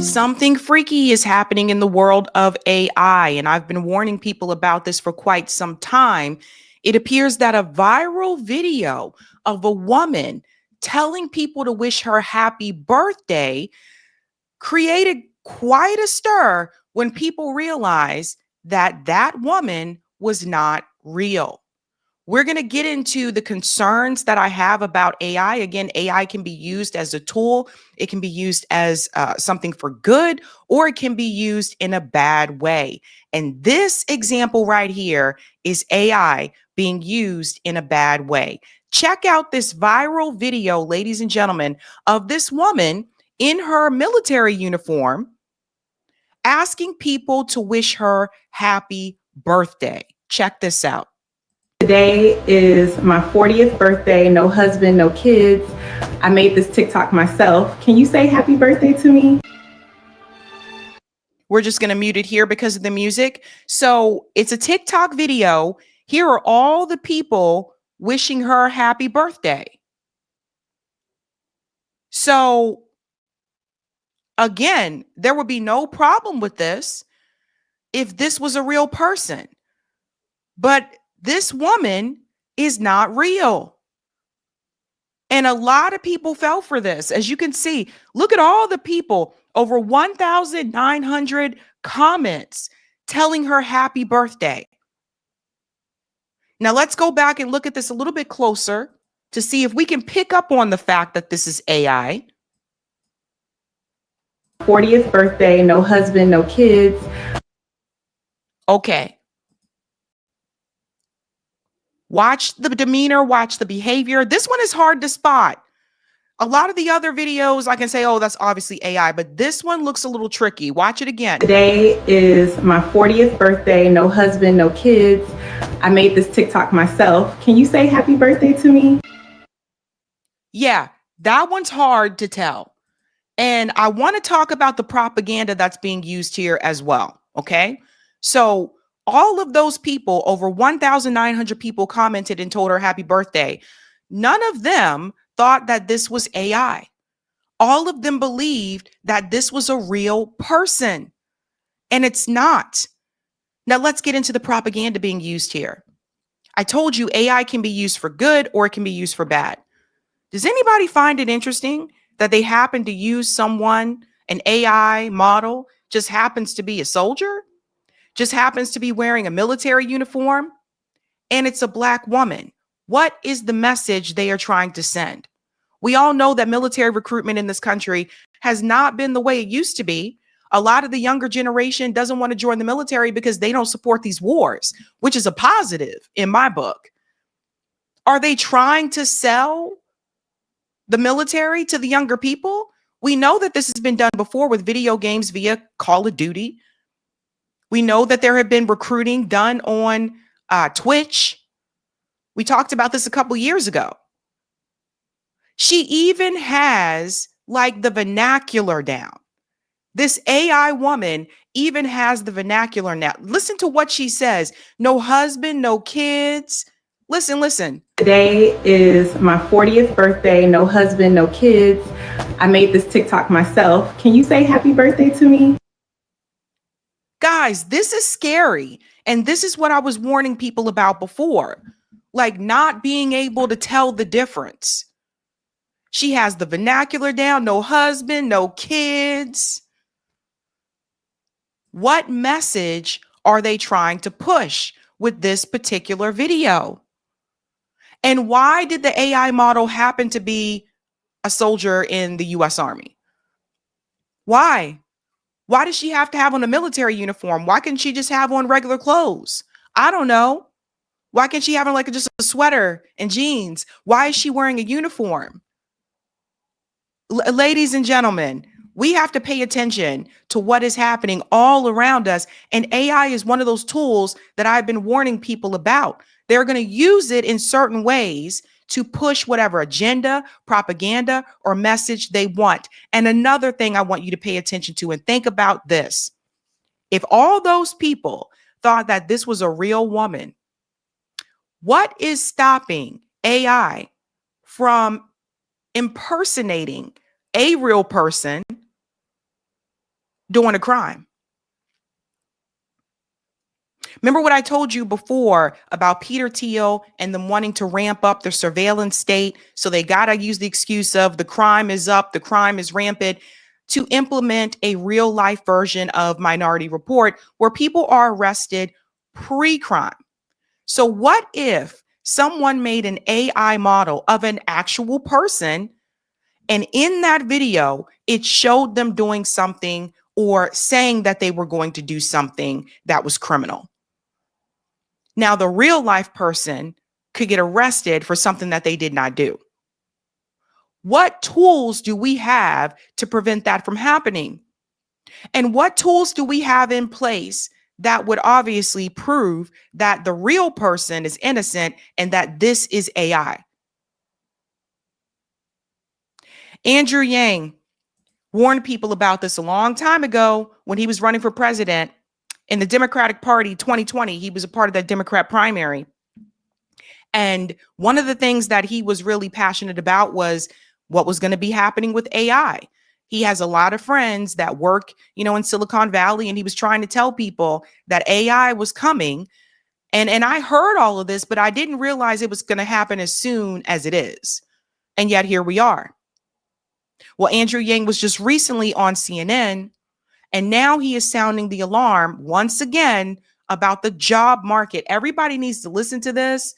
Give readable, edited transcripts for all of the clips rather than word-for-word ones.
Something freaky is happening in the world of AI, and I've been warning people about this for quite some time. It appears that a viral video of a woman telling people to wish her happy birthday created quite a stir when people realized that that woman was not real. We're going to get into the concerns that I have about AI. Again, AI can be used as a tool. It can be used as something for good, or it can be used in a bad way. And this example right here is AI being used in a bad way. Check out this viral video, ladies and gentlemen, of this woman in her military uniform asking people to wish her happy birthday. Check this out. Today is my 40th birthday, no husband, no kids. I made this TikTok myself. Can you say happy birthday to me? We're just going to mute it here because of the music. So it's a TikTok video. Here are all the people wishing her happy birthday. So again, there would be no problem with this if this was a real person. But this woman is not real. And a lot of people fell for this. As you can see, look at all the people, over 1,900 comments telling her happy birthday. Now let's go back and look at this a little bit closer to see if we can pick up on the fact that this is AI. 40th birthday, no husband, no kids. Okay. Watch the demeanor, watch the behavior. This one is hard to spot. A lot of the other videos, I can say, oh, that's obviously AI, but this one looks a little tricky. Watch it again. Today is my 40th birthday, no husband, no kids. I made this TikTok myself. Can you say happy birthday to me? Yeah, that one's hard to tell. And I want to talk about the propaganda that's being used here as well. Okay. So all of those people, over 1,900 people commented and told her happy birthday. None of them thought that this was AI. All of them believed that this was a real person, and it's not. Now let's get into the propaganda being used here. I told you AI can be used for good or it can be used for bad. Does anybody find it interesting that they happen to use someone, an AI model, just happens to be a soldier, just happens to be wearing a military uniform, and it's a Black woman? What is the message they are trying to send? We all know that military recruitment in this country has not been the way it used to be. A lot of the younger generation doesn't want to join the military because they don't support these wars, which is a positive in my book. Are they trying to sell the military to the younger people? We know that this has been done before with video games via Call of Duty. We know that there have been recruiting done on Twitch. We talked about this a couple years ago. She even has like the vernacular down. This AI woman even has the vernacular now. Listen to what she says. No husband, no kids. Listen. Today is my 40th birthday, no husband, no kids. I made this TikTok myself. Can you say happy birthday to me? Guys, this is scary. And this is what I was warning people about before, like not being able to tell the difference. She has the vernacular down, no husband, no kids. What message are they trying to push with this particular video? And why did the AI model happen to be a soldier in the US Army? Why? Why does she have to have on a military uniform? Why can't she just have on regular clothes? I don't know. Why can't she have on like just a sweater and jeans? Why is she wearing a uniform? Ladies and gentlemen, we have to pay attention to what is happening all around us. And AI is one of those tools that I've been warning people about. They're going to use it in certain ways to push whatever agenda, propaganda, or message they want. And another thing I want you to pay attention to and think about this. If all those people thought that this was a real woman, what is stopping AI from impersonating a real person doing a crime. Remember what I told you before about Peter Thiel and them wanting to ramp up their surveillance state? So they got to use the excuse of the crime is up, the crime is rampant, to implement a real life version of Minority Report where people are arrested pre-crime. So what if someone made an AI model of an actual person, and in that video, it showed them doing something or saying that they were going to do something that was criminal? Now, the real life person could get arrested for something that they did not do. What tools do we have to prevent that from happening? And what tools do we have in place that would obviously prove that the real person is innocent and that this is AI? Andrew Yang warned people about this a long time ago when he was running for president in the Democratic Party 2020. He was a part of that Democrat primary. And one of the things that he was really passionate about was what was going to be happening with AI. He has a lot of friends that work, in Silicon Valley, and he was trying to tell people that AI was coming. And I heard all of this, but I didn't realize it was going to happen as soon as it is. And yet here we are. Well, Andrew Yang was just recently on CNN, and now he is sounding the alarm once again about the job market. Everybody needs to listen to this,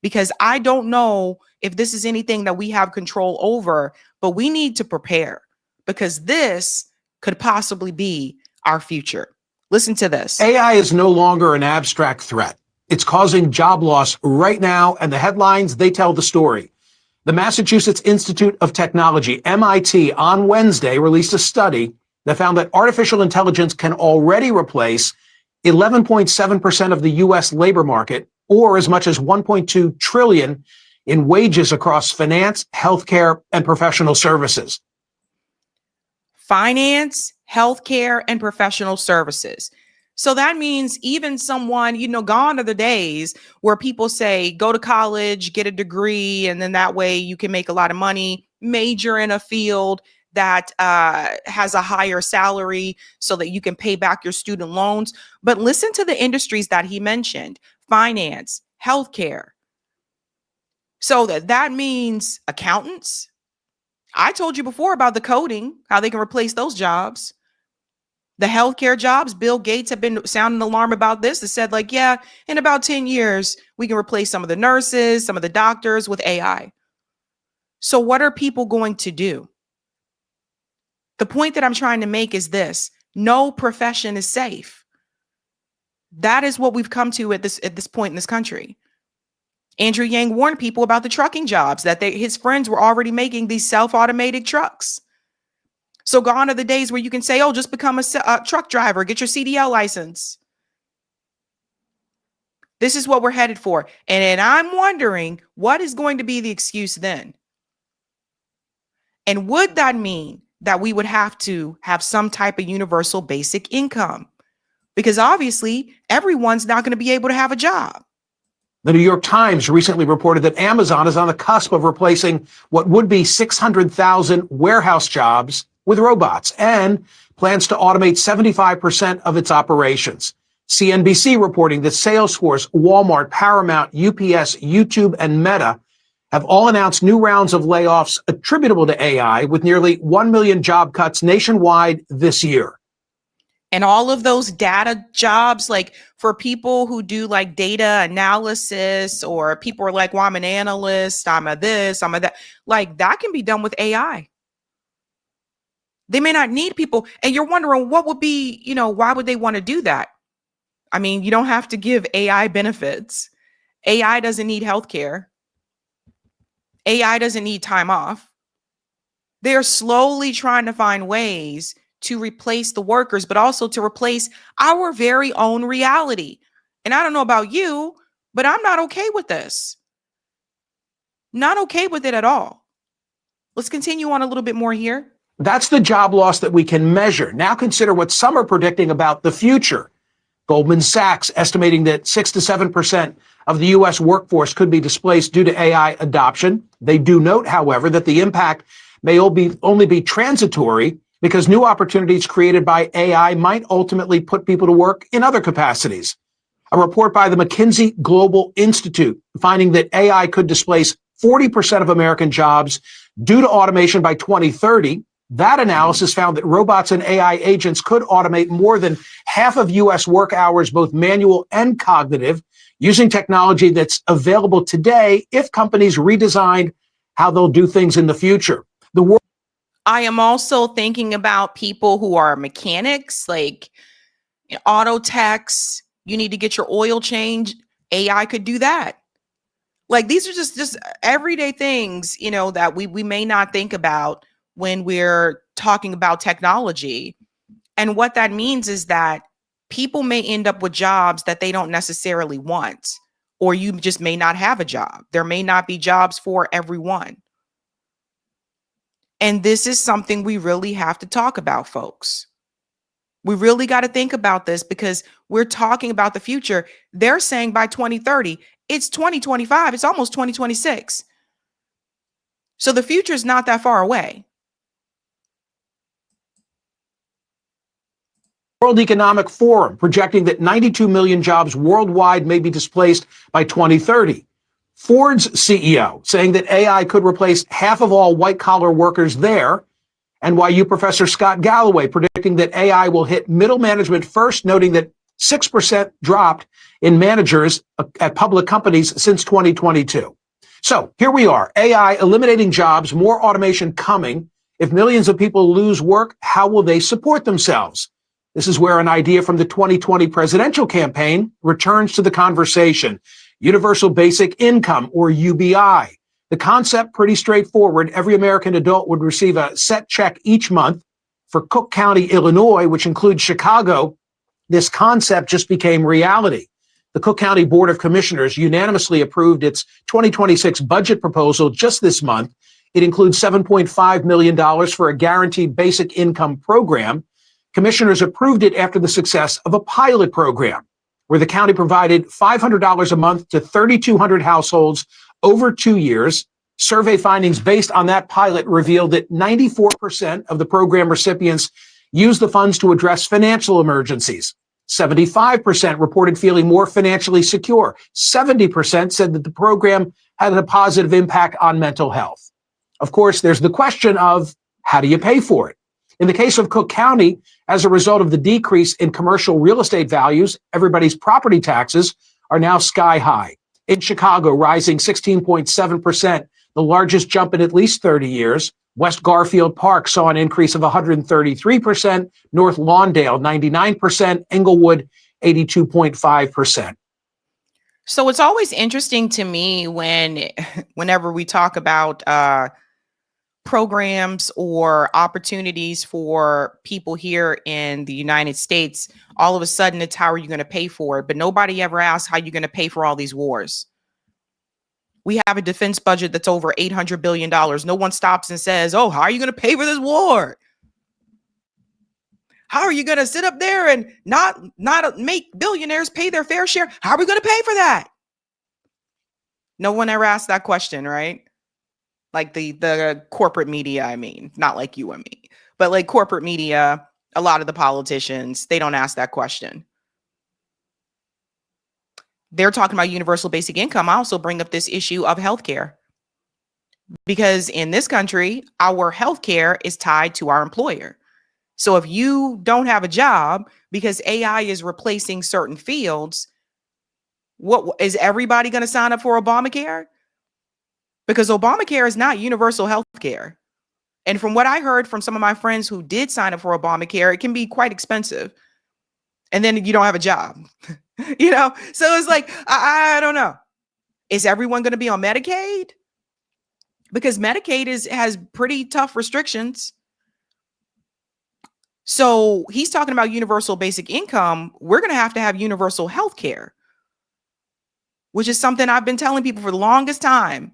because I don't know if this is anything that we have control over, but we need to prepare, because this could possibly be our future. Listen to this. AI is no longer an abstract threat. It's causing job loss right now, and the headlines, they tell the story. The Massachusetts Institute of Technology, MIT, on Wednesday released a study that found that artificial intelligence can already replace 11.7% of the U.S. labor market, or as much as 1.2 trillion in wages across finance, healthcare, and professional services. Finance, healthcare, and professional services. So that means even someone, gone are the days where people say, go to college, get a degree, and then that way you can make a lot of money, major in a field that has a higher salary so that you can pay back your student loans. But listen to the industries that he mentioned: finance, healthcare. So that means accountants. I told you before about the coding, how they can replace those jobs. The healthcare jobs, Bill Gates have been sounding the alarm about this. They said, in about 10 years, we can replace some of the nurses, some of the doctors with AI. So what are people going to do? The point that I'm trying to make is this: no profession is safe. That is what we've come to at this point in this country. Andrew Yang warned people about the trucking jobs, that his friends were already making these self-automated trucks. So gone are the days where you can say, oh, just become a truck driver, get your CDL license. This is what we're headed for. And I'm wondering, what is going to be the excuse then? And would that mean that we would have to have some type of universal basic income? Because obviously, everyone's not going to be able to have a job. The New York Times recently reported that Amazon is on the cusp of replacing what would be 600,000 warehouse jobs with robots, and plans to automate 75% of its operations. CNBC reporting that Salesforce, Walmart, Paramount, UPS, YouTube, and Meta have all announced new rounds of layoffs attributable to AI, with nearly 1 million job cuts nationwide this year. And all of those data jobs, like for people who do like data analysis, or people are like, well, I'm an analyst, I'm a this, I'm a that, like that can be done with AI. They may not need people. And you're wondering what would be, why would they want to do that? I mean, you don't have to give AI benefits. AI doesn't need healthcare. AI doesn't need time off. They're slowly trying to find ways to replace the workers, but also to replace our very own reality. And I don't know about you, but I'm not okay with this. Not okay with it at all. Let's continue on a little bit more here. That's the job loss that we can measure. Now consider what some are predicting about the future. Goldman Sachs estimating that 6 to 7% of the U.S. workforce could be displaced due to AI adoption. They do note, however, that the impact may only be transitory, because new opportunities created by AI might ultimately put people to work in other capacities. A report by the McKinsey Global Institute finding that AI could displace 40% of American jobs due to automation by 2030. That analysis found that robots and AI agents could automate more than half of U.S. work hours, both manual and cognitive, using technology that's available today if companies redesigned how they'll do things in the future. The world. I am also thinking about people who are mechanics, like auto techs. You need to get your oil changed. AI could do that. Like these are just everyday things, that we may not think about when we're talking about technology. And what that means is that people may end up with jobs that they don't necessarily want, or you just may not have a job. There may not be jobs for everyone. And this is something we really have to talk about, folks. We really got to think about this because we're talking about the future. They're saying by 2030, it's 2025, it's almost 2026. So the future is not that far away. World Economic Forum projecting that 92 million jobs worldwide may be displaced by 2030. Ford's CEO saying that AI could replace half of all white-collar workers there. NYU professor Scott Galloway predicting that AI will hit middle management first, noting that 6% dropped in managers at public companies since 2022. So here we are, AI eliminating jobs, more automation coming. If millions of people lose work, how will they support themselves? This is where an idea from the 2020 presidential campaign returns to the conversation. Universal Basic Income, or UBI. The concept, pretty straightforward. Every American adult would receive a set check each month. For Cook County, Illinois, which includes Chicago, this concept just became reality. The Cook County Board of Commissioners unanimously approved its 2026 budget proposal just this month. It includes $7.5 million for a guaranteed basic income program. Commissioners approved it after the success of a pilot program where the county provided $500 a month to 3,200 households over 2 years. Survey findings based on that pilot revealed that 94% of the program recipients used the funds to address financial emergencies. 75% reported feeling more financially secure. 70% said that the program had a positive impact on mental health. Of course, there's the question of how do you pay for it? In the case of Cook County, as a result of the decrease in commercial real estate values, everybody's property taxes are now sky high. In Chicago, rising 16.7%, the largest jump in at least 30 years. West Garfield Park saw an increase of 133%, North Lawndale 99%, Englewood 82.5%. So it's always interesting to me whenever we talk about programs or opportunities for people here in the United States. All of a sudden, it's how are you going to pay for it? But nobody ever asks how you're going to pay for all these wars. We have a defense budget that's over $800 billion. No one stops and says, oh, how are you going to pay for this war? How are you going to sit up there and not make billionaires pay their fair share? How are we going to pay for that? No one ever asked that question, right? Like the corporate media, I mean, not like you and me, but like corporate media, a lot of the politicians, they don't ask that question. They're talking about universal basic income. I also bring up this issue of healthcare because in this country, our healthcare is tied to our employer. So if you don't have a job because AI is replacing certain fields, what is everybody going to sign up for Obamacare? Because Obamacare is not universal health care. And from what I heard from some of my friends who did sign up for Obamacare, it can be quite expensive. And then you don't have a job, So it's like, I don't know. Is everyone going to be on Medicaid? Because Medicaid has pretty tough restrictions. So he's talking about universal basic income. We're going to have universal health care, which is something I've been telling people for the longest time.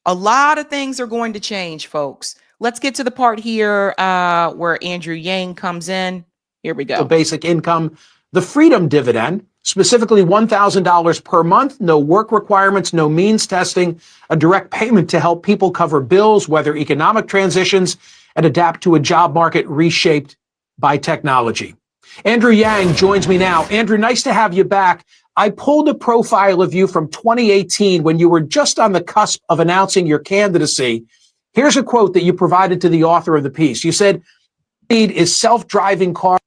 A lot of things are going to change, folks. Let's get to the part here where Andrew Yang comes in. Here we go. So basic income, the freedom dividend, specifically $1,000 per month, no work requirements, no means testing, a direct payment to help people cover bills, weather economic transitions, and adapt to a job market reshaped by technology. Andrew Yang joins me now. Andrew, nice to have you back. I pulled a profile of you from 2018 when you were just on the cusp of announcing your candidacy. Here's a quote that you provided to the author of the piece. You said, "Need is self-driving cars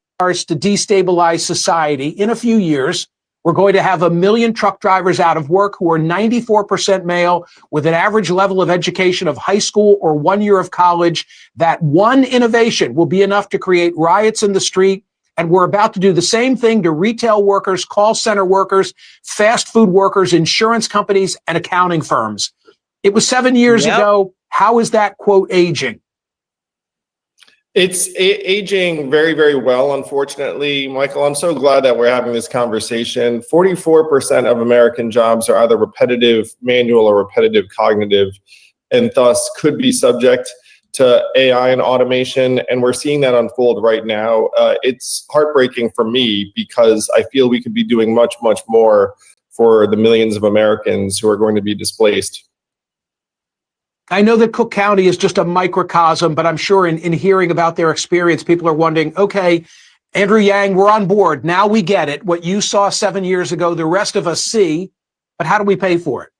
to destabilize society. In a few years, we're going to have 1 million truck drivers out of work who are 94% male with an average level of education of high school or 1 year of college. That one innovation will be enough to create riots in the street. And we're about to do the same thing to retail workers, call center workers, fast food workers, insurance companies, and accounting firms." It was 7 years ago. How is that quote aging? It's aging very, very well, unfortunately, Michael. I'm so glad that we're having this conversation. 44% of American jobs are either repetitive manual or repetitive cognitive, and thus could be subject to AI and automation. And we're seeing that unfold right now. It's heartbreaking for me because I feel we could be doing much, much more for the millions of Americans who are going to be displaced. I know that Cook County is just a microcosm, but I'm sure in hearing about their experience, people are wondering, okay, Andrew Yang, we're on board. Now we get it. What you saw 7 years ago, the rest of us see, but how do we pay for it?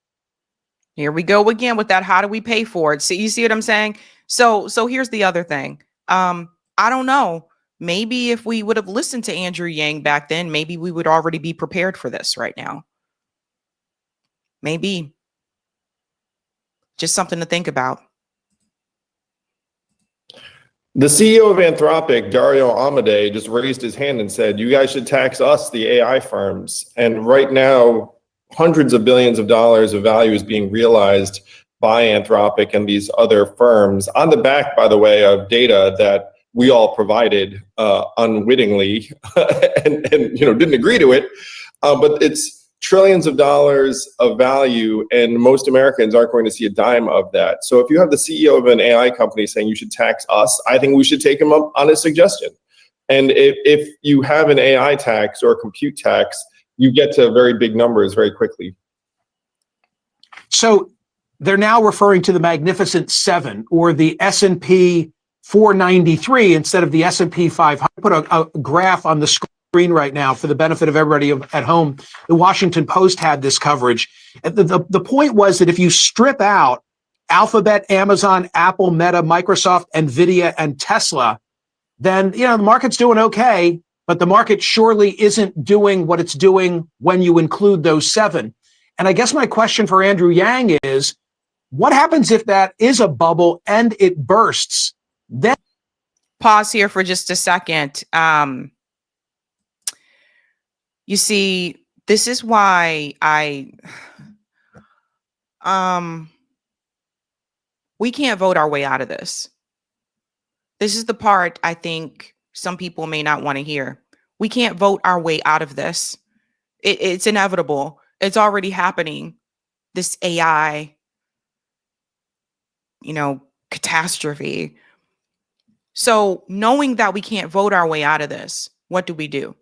Here we go again with that. How do we pay for it? See, you see what I'm saying? So here's the other thing. I don't know. Maybe if we would have listened to Andrew Yang back then, maybe we would already be prepared for this right now. Maybe. Just something to think about. The CEO of Anthropic, Dario Amodei, just raised his hand and said, "You guys should tax us, the AI firms." And right now, hundreds of billions of dollars of value is being realized by Anthropic and these other firms on the back, by the way, of data that we all provided unwittingly and didn't agree to it. But it's trillions of dollars of value, and most Americans aren't going to see a dime of that. So if you have the CEO of an AI company saying you should tax us, I think we should take him up on his suggestion. And if you have an AI tax or a compute tax, you get to very big numbers very quickly. So they're now referring to the Magnificent Seven or the S&P 493 instead of the S&P 500. Put a graph on the screen right now for the benefit of everybody at home. The Washington Post had this coverage. The point was that if you strip out Alphabet, Amazon, Apple, Meta, Microsoft, Nvidia, and Tesla, then the market's doing okay, but the market surely isn't doing what it's doing when you include those seven. And I guess my question for Andrew Yang is, what happens if that is a bubble and it bursts? Then pause here for just a second. You see, this is why we can't vote our way out of this. This is the part I think some people may not want to hear. We can't vote our way out of this. It's inevitable. It's already happening. This AI, catastrophe. So knowing that we can't vote our way out of this, what do?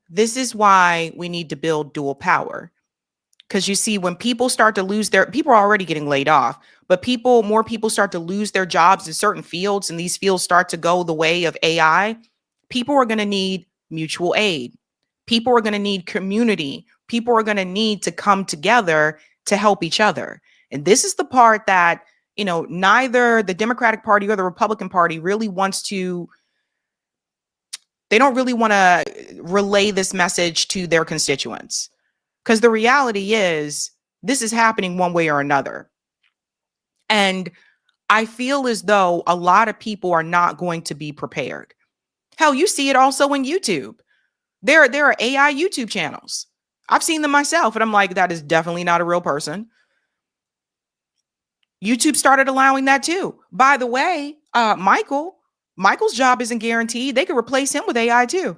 This is why we need to build dual power. Because you see, when people start to lose people are already getting laid off, but more people start to lose their jobs in certain fields, and these fields start to go the way of AI, people are going to need mutual aid. People are going to need community. People are going to need to come together to help each other. And this is the part that, neither the Democratic Party or the Republican Party really wants to. They don't really want to relay this message to their constituents, because the reality is this is happening one way or another. And I feel as though a lot of people are not going to be prepared. Hell, you see it also in YouTube. There are AI YouTube channels. I've seen them myself, and I'm like, that is definitely not a real person. YouTube started allowing that too. By the way, Michael's job isn't guaranteed. They could replace him with AI too.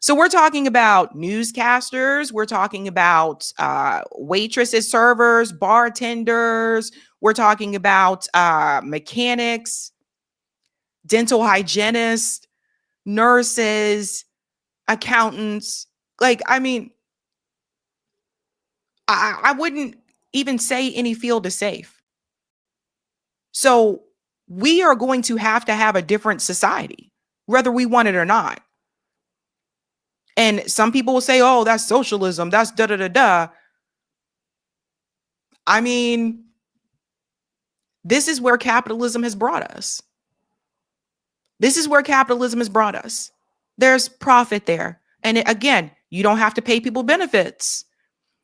So we're talking about newscasters. We're talking about waitresses, servers, bartenders. We're talking about mechanics, dental hygienists, nurses, accountants. I wouldn't even say any field is safe. So we are going to have a different society, whether we want it or not. And some people will say, oh, that's socialism. That's da da da da. I mean, this is where capitalism has brought us. This is where capitalism has brought us. There's profit there. And again, you don't have to pay people benefits.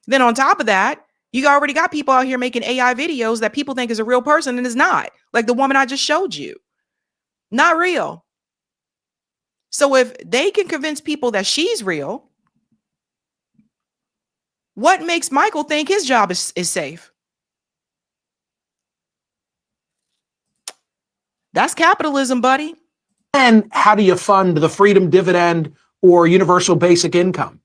Then on top of that, you already got people out here making AI videos that people think is a real person and is not. Like the woman I just showed you. Not real. So if they can convince people that she's real, what makes Michael think his job is safe? That's capitalism, buddy. And how do you fund the freedom dividend or universal basic income?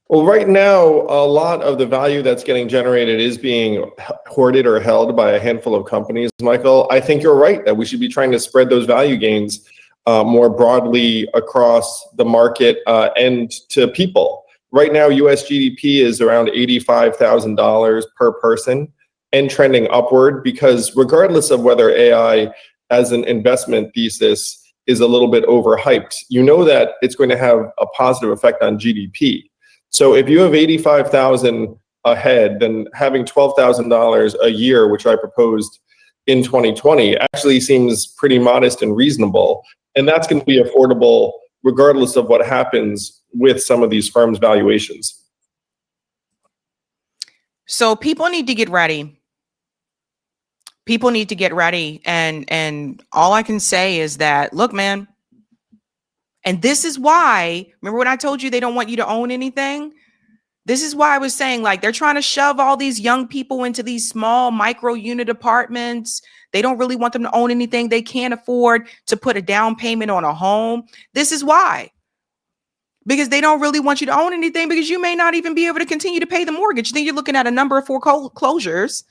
Well, right now, a lot of the value that's getting generated is being hoarded or held by a handful of companies. Michael, I think you're right that we should be trying to spread those value gains more broadly across the market and to people. Right now, US GDP is around $85,000 per person and trending upward, because regardless of whether AI as an investment thesis is a little bit overhyped, you know that it's going to have a positive effect on GDP. So if you have 85,000 ahead, then having $12,000 a year, which I proposed in 2020, actually seems pretty modest and reasonable. And that's going to be affordable regardless of what happens with some of these firms' valuations. So people need to get ready. People need to get ready. And all I can say is that, look, man, and this is why, remember when I told you they don't want you to own anything? This is why I was saying, like, they're trying to shove all these young people into these small micro unit apartments. They don't really want them to own anything. They can't afford to put a down payment on a home. This is why. Because they don't really want you to own anything, because you may not even be able to continue to pay the mortgage. Then you're looking at a number of foreclosures.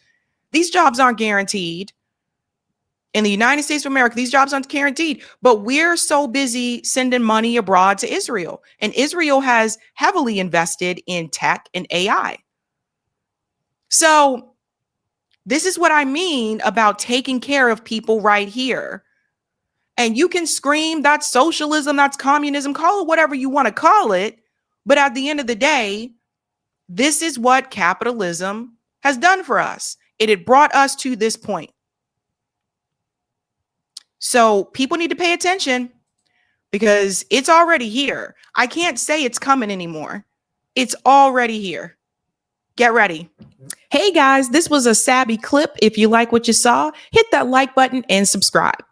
These jobs aren't guaranteed. In the United States of America, these jobs aren't guaranteed, but we're so busy sending money abroad to Israel. And Israel has heavily invested in tech and AI. So this is what I mean about taking care of people right here. And you can scream, that's socialism, that's communism, call it whatever you want to call it. But at the end of the day, this is what capitalism has done for us. It had brought us to this point. So people need to pay attention, because it's already here. I can't say it's coming anymore. It's already here. Get ready. Hey guys, this was a Sabby clip. If you like what you saw, hit that like button and subscribe.